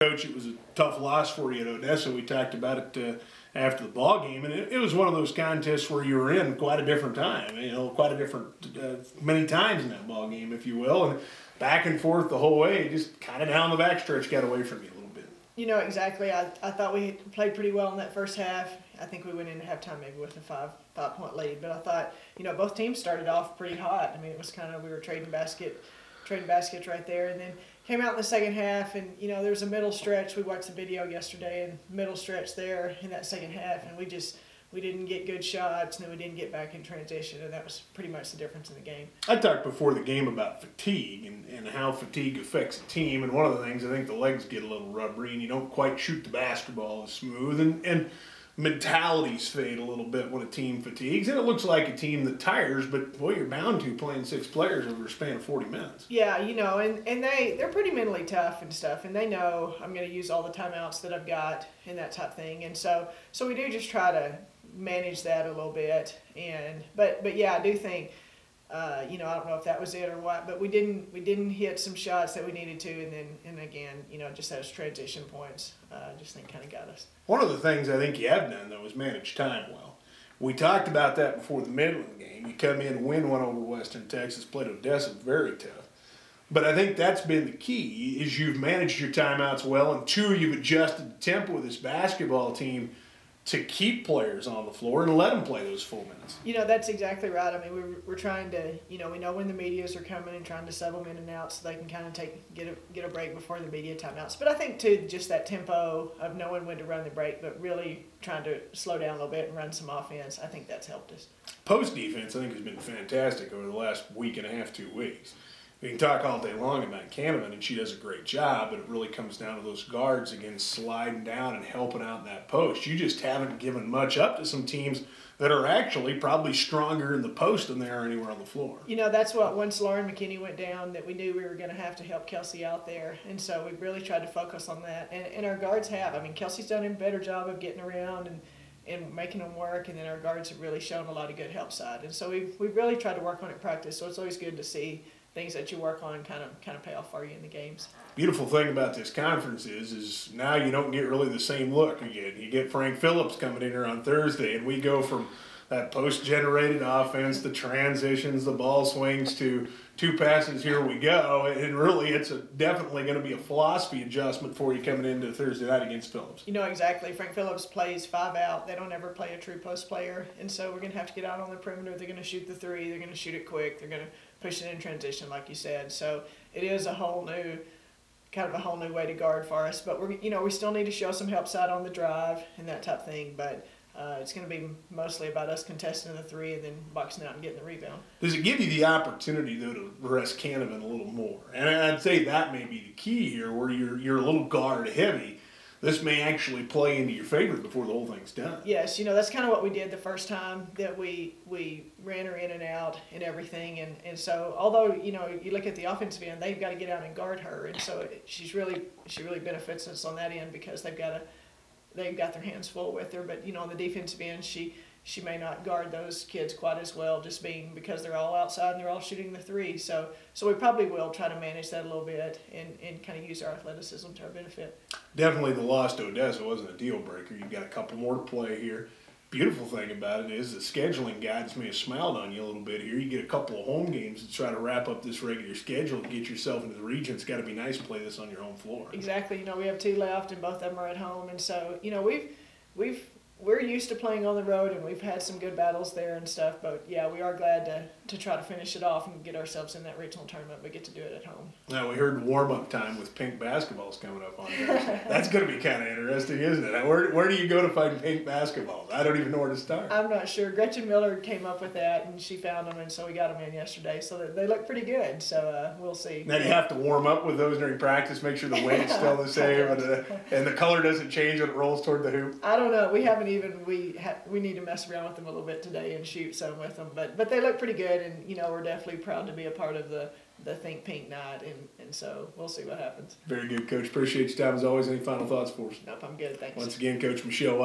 Coach, it was a tough loss for you at Odessa. We talked about it after the ball game, and it was one of those contests where you were in quite a different time. Quite a different many times in that ball game, if you will, and back and forth the whole way. Just kind of down the backstretch got away from you a little bit. Exactly. I thought we played pretty well in that first half. I think we went into halftime maybe with a five-point lead, but I thought both teams started off pretty hot. I mean, it was kind of we were trading baskets right there, and then came out in the second half, and there was a middle stretch. We watched the video yesterday, and middle stretch there in that second half, and we didn't get good shots, and then we didn't get back in transition, and that was pretty much the difference in the game. I talked before the game about fatigue and how fatigue affects a team, and one of the things I think the legs get a little rubbery, and you don't quite shoot the basketball as smooth, and mentalities fade a little bit when a team fatigues, and it looks like a team that tires, but boy, you're bound to playing 6 players over a span of 40 minutes. Yeah, and they're pretty mentally tough and stuff, and they know I'm going to use all the timeouts that I've got and that type of thing, and so we do just try to manage that a little bit, but yeah, I do think I don't know if that was it or what, but we didn't hit some shots that we needed to, and again, just those transition points, just think kind of got us. One of the things I think you have done though is manage time well. We talked about that before the Midland game. You come in and win one over Western Texas, played Odessa, very tough. But I think that's been the key, is you've managed your timeouts well, and two, you've adjusted the tempo of this basketball team to keep players on the floor and let them play those full minutes. That's exactly right. I mean, we're trying to, we know when the medias are coming and trying to sub them in and out so they can kind of get a break before the media timeouts. But I think, too, just that tempo of knowing when to run the break, but really trying to slow down a little bit and run some offense, I think that's helped us. Post defense, I think, has been fantastic over the last week and a half, 2 weeks. We can talk all day long about Canavan, and she does a great job, but it really comes down to those guards, again, sliding down and helping out in that post. You just haven't given much up to some teams that are actually probably stronger in the post than they are anywhere on the floor. That's what once Lauren McKinney went down, that we knew we were going to have to help Kelsey out there, and so we really tried to focus on that. And our guards have. I mean, Kelsey's done a better job of getting around and making them work, and then our guards have really shown a lot of good help side. And so we've really tried to work on it in practice, so it's always good to see things that you work on kind of pay off for you in the games. Beautiful thing about this conference is now you don't get really the same look again. You get Frank Phillips coming in here on Thursday, and we go from that post-generated offense, the transitions, the ball swings, to 2 passes, here we go. And really, it's definitely going to be a philosophy adjustment for you coming into Thursday night against Phillips. Exactly. Frank Phillips plays 5 out. They don't ever play a true post player. And so we're going to have to get out on the perimeter. They're going to shoot the 3. They're going to shoot it quick. They're going to push it in transition, like you said. So it is a whole new way to guard for us. But we still need to show some help side on the drive and that type of thing. But it's going to be mostly about us contesting the 3 and then boxing out and getting the rebound. Does it give you the opportunity, though, to rest Canavan a little more? And I'd say that may be the key here, where you're a little guard heavy. This may actually play into your favor before the whole thing's done. Yes, that's kind of what we did the first time that we ran her in and out and everything. And so although, you look at the offensive end, they've got to get out and guard her. And so she really benefits us on that end, because they've got their hands full with her. But on the defensive end, she may not guard those kids quite as well, just because they're all outside and they're all shooting the 3. So we probably will try to manage that a little bit and kind of use our athleticism to our benefit. Definitely the loss to Odessa wasn't a deal breaker. You've got a couple more to play here. Beautiful thing about it is the scheduling guides may have smiled on you a little bit here. You get a couple of home games to try to wrap up this regular schedule and get yourself into the region. It's got to be nice to play this on your home floor. Exactly. We have 2 left, and both of them are at home, and so we're used to playing on the road, and we've had some good battles there and stuff. But yeah, we are glad to try to finish it off and get ourselves in that regional tournament, but get to do it at home. Now, we heard warm-up time with pink basketballs coming up on Thursday. That's going to be kind of interesting, isn't it? Where do you go to find pink basketballs? I don't even know where to start. I'm not sure. Gretchen Miller came up with that, and she found them, and so we got them in yesterday. So they look pretty good, so we'll see. Now, you have to warm up with those during practice, make sure the weight's still the same, and the color doesn't change when it rolls toward the hoop? I don't know. We haven't even we need to mess around with them a little bit today and shoot some with them, but they look pretty good, and we're definitely proud to be a part of the Think Pink night, and so we'll see what happens. Very good, Coach. Appreciate your time as always. Any final thoughts for us? Nope, I'm good. Thanks. Once again, Coach Michelle Wyatt.